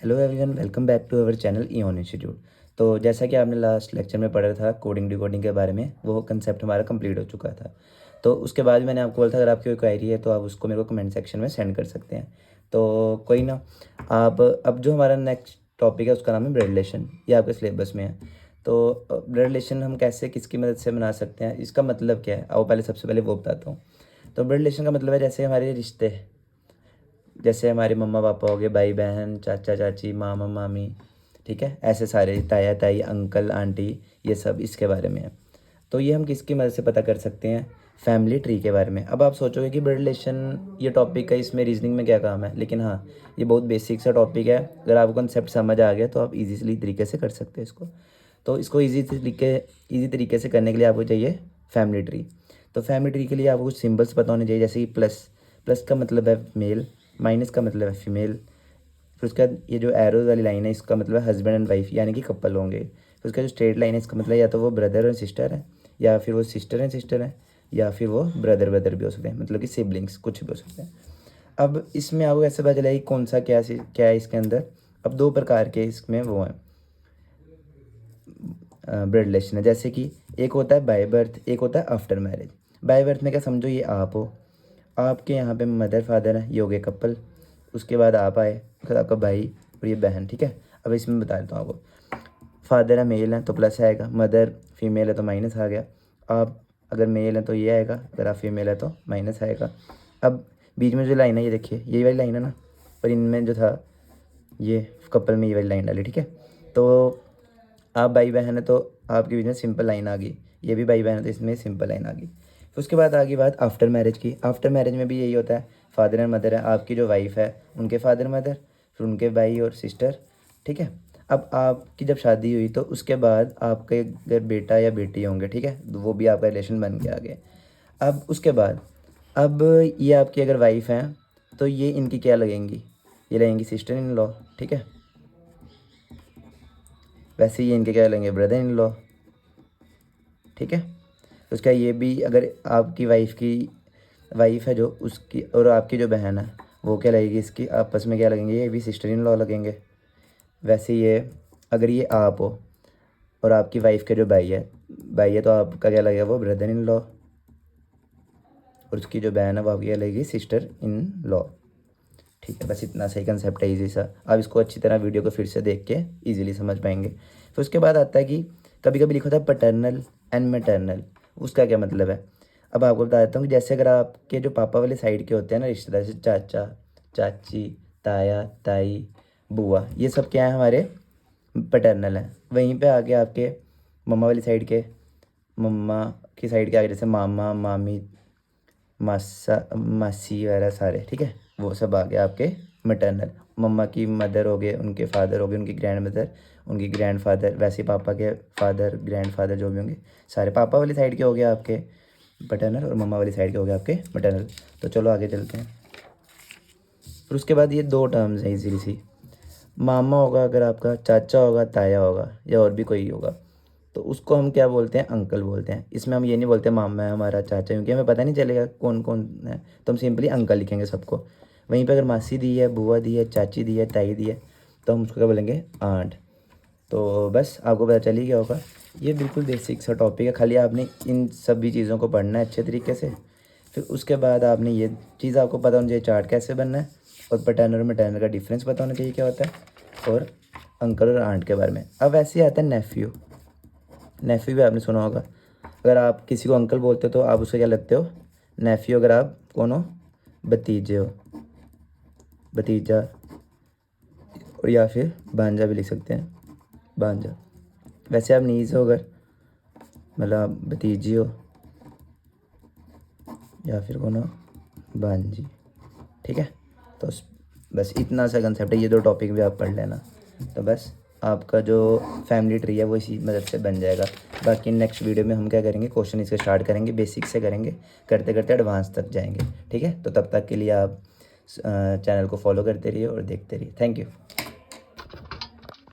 Hello everyone, welcome back to our channel Eon institute. तो जैसा कि आपने लास्ट लेक्चर में पढ़ा था कोडिंग डिकोडिंग के बारे में, वो कंसेप्ट हमारा कंप्लीट हो चुका था। तो उसके बाद मैंने आपको बोला था अगर आपकी कोई क्वेरी है तो आप उसको मेरे को कमेंट सेक्शन में सेंड कर सकते हैं। तो कोई ना, आप अब जो हमारा नेक्स्ट टॉपिक है उसका नाम है ब्लड रिलेशन। ये आपके सिलेबस में है। तो ब्लड रिलेशन हम कैसे किसकी मदद से बना सकते हैं, इसका मतलब क्या है, आओ पहले सबसे पहले वो बताता हूँ। तो ब्लड रिलेशन का मतलब है जैसे हमारे रिश्ते, जैसे हमारे मम्मा पापा हो गए, भाई बहन, चाचा चाची, मामा मामी, ठीक है, ऐसे सारे, ताया ताई, अंकल आंटी, ये सब इसके बारे में है। तो ये हम किसकी मदद से पता कर सकते हैं, फैमिली ट्री के बारे में। अब आप सोचोगे कि ब्लड रिलेशन ये टॉपिक का इसमें रीजनिंग में क्या काम है, लेकिन हाँ, ये बहुत बेसिक सा टॉपिक है। अगर आपको कंसेप्ट समझ आ गया तो आप इजीली तरीके से कर सकते हैं इसको। तो इसको ईजी तरीके से करने के लिए आपको चाहिए फैमिली ट्री। तो फैमिली ट्री के लिए आपको कुछ सिंबल्स पता होने चाहिए, जैसे कि प्लस। प्लस का मतलब है मेल, माइनस का मतलब है फीमेल। फिर उसके बाद ये जो एरोज वाली लाइन है इसका मतलब है हस्बैंड एंड वाइफ, यानी कि कपल होंगे। फिर उसका जो स्ट्रेट लाइन है इसका मतलब या तो वो ब्रदर और सिस्टर है, या फिर वो सिस्टर है, या फिर वो ब्रदर ब्रदर भी हो सकते हैं, मतलब कि सिबलिंग्स कुछ भी हो सकते हैं। अब इसमें आपको ऐसे पता चला कि कौन सा क्या है इसके अंदर। अब दो प्रकार के इसमें वो हैं ब्लड रिलेशन है, जैसे कि एक होता है बाय बर्थ, एक होता है आफ्टर मैरिज। बाय बर्थ में क्या समझो, ये आप हो, आपके यहाँ पे मदर फादर है, ये हो गए कपल। उसके बाद आप आए, फिर आपका भाई और ये बहन, ठीक है। अब इसमें बता देता हूँ आपको। फादर है मेल है तो प्लस आएगा, मदर फीमेल है तो माइनस आ गया। आप अगर मेल है तो ये आएगा, अगर आप फीमेल है तो माइनस आएगा। अब बीच में जो लाइन है ये देखिए, यही वाली लाइन है ना, पर इनमें जो था ये कपल में ये वाली लाइन डाली, ठीक है। तो आप भाई बहन है तो आपके बीच में सिंपल लाइन आ गई, ये भी भाई बहन है तो इसमें सिंपल लाइन आ गई। फिर उसके बाद आ गई बात आफ्टर मैरिज की। आफ्टर मैरिज में भी यही होता है, फादर एंड मदर है, आपकी जो वाइफ है उनके फादर मदर, फिर उनके भाई और सिस्टर, ठीक है। अब आपकी जब शादी हुई तो उसके बाद आपके अगर बेटा या बेटी होंगे, ठीक है, तो वो भी आपका रिलेशन बन के आ गए। अब उसके बाद, अब ये आपकी अगर वाइफ हैं तो ये इनकी क्या लगेंगी, ये लगेंगी सिस्टर इन लॉ, ठीक है। वैसे ये इनके क्या लेंगे, ब्रदर इन लॉ, ठीक है। तो उसका ये भी, अगर आपकी वाइफ है जो उसकी, और आपकी जो बहन है वो क्या लगेगी, इसकी आपस में क्या लगेंगे, ये भी सिस्टर इन लॉ लगेंगे। वैसे ये, अगर ये आप हो और आपकी वाइफ के जो भाई है तो आपका क्या लगेगा, वो ब्रदर इन लॉ, और उसकी जो बहन है वो आपकी क्या लगेगी, सिस्टर इन लॉ, ठीक है। बस इतना सही कंसेप्ट है, ईजी सा। आप इसको अच्छी तरह वीडियो को फिर से देख के ईजिली समझ पाएंगे। फिर उसके बाद आता है कि कभी कभी लिखा होता है पैटर्नल एंड मैटर्नल, उसका क्या मतलब है। अब आपको बता देता हूँ कि जैसे अगर आपके जो पापा वाले साइड के होते हैं ना रिश्तेदार, जैसे चाचा चाची, ताया ताई, बुआ, ये सब क्या है हमारे पैटर्नल हैं। वहीं पे आगे आपके मम्मा वाली साइड के, मम्मा की साइड के आगे जैसे मामा मामी, मासी वगैरह सारे, ठीक है, वो सब आ गए आपके मटर्नल। मम्मा की मदर हो गए, उनके फादर हो गए, उनकी ग्रैंड मदर, उनकी ग्रैंड फादर, वैसे ही पापा के फादर ग्रैंड फादर जो भी होंगे सारे पापा वाली साइड के हो गए आपके पटर्नल, और मम्मा वाली साइड के हो गए आपके मटर्नल। तो चलो आगे चलते हैं। फिर उसके बाद ये दो टर्म्स हैं इजीली सी। मामा होगा अगर आपका, चाचा होगा, ताया होगा, या और भी कोई होगा, तो उसको हम क्या बोलते हैं, अंकल बोलते हैं। इसमें हम ये नहीं बोलते मामा है हमारा, चाचा, क्योंकि हमें पता नहीं चलेगा कौन कौन है, तो हम सिंपली अंकल लिखेंगे सबको। वहीं पे अगर मासी दी है, बुआ दी है, चाची दी है, ताई दी है, तो हम उसको क्या बोलेंगे, आंट। तो बस आपको पता चल ही गया होगा। ये बिल्कुल बेसिक सा टॉपिक है, खाली आपने इन सभी चीज़ों को पढ़ना है अच्छे तरीके से। फिर उसके बाद आपने ये चीज़ आपको पता होनी चाहिए चार्ट कैसे बनना है, और पैटर्न और मैटर्नल का डिफरेंस पता होना चाहिए क्या होता है, और अंकल और आंट के बारे में। अब वैसे ही आता है नेफ्यू। नेफ्यू भी आपने सुना होगा। अगर आप किसी को अंकल बोलते हो तो आप उससे क्या लगते हो, नेफ्यू। अगर आप कौन हो, भतीजे हो, भतीजा, और या फिर भांजा भी लिख सकते हैं, भांजा। वैसे आप नीज हो अगर, मतलब आप भतीजी हो, या फिर कौन हो, भांजी, ठीक है। तो बस इतना सा कंसेप्ट है, ये दो टॉपिक भी आप पढ़ लेना, तो बस आपका जो फैमिली ट्री है वो इसी मदद से बन जाएगा। बाकी नेक्स्ट वीडियो में हम क्या करेंगे, क्वेश्चन इसके स्टार्ट करेंगे, बेसिक से करेंगे, करते करते एडवांस तक जाएंगे, ठीक है। तो तब तक के लिए आप चैनल को फॉलो करते रहिए और देखते रहिए। Thank you.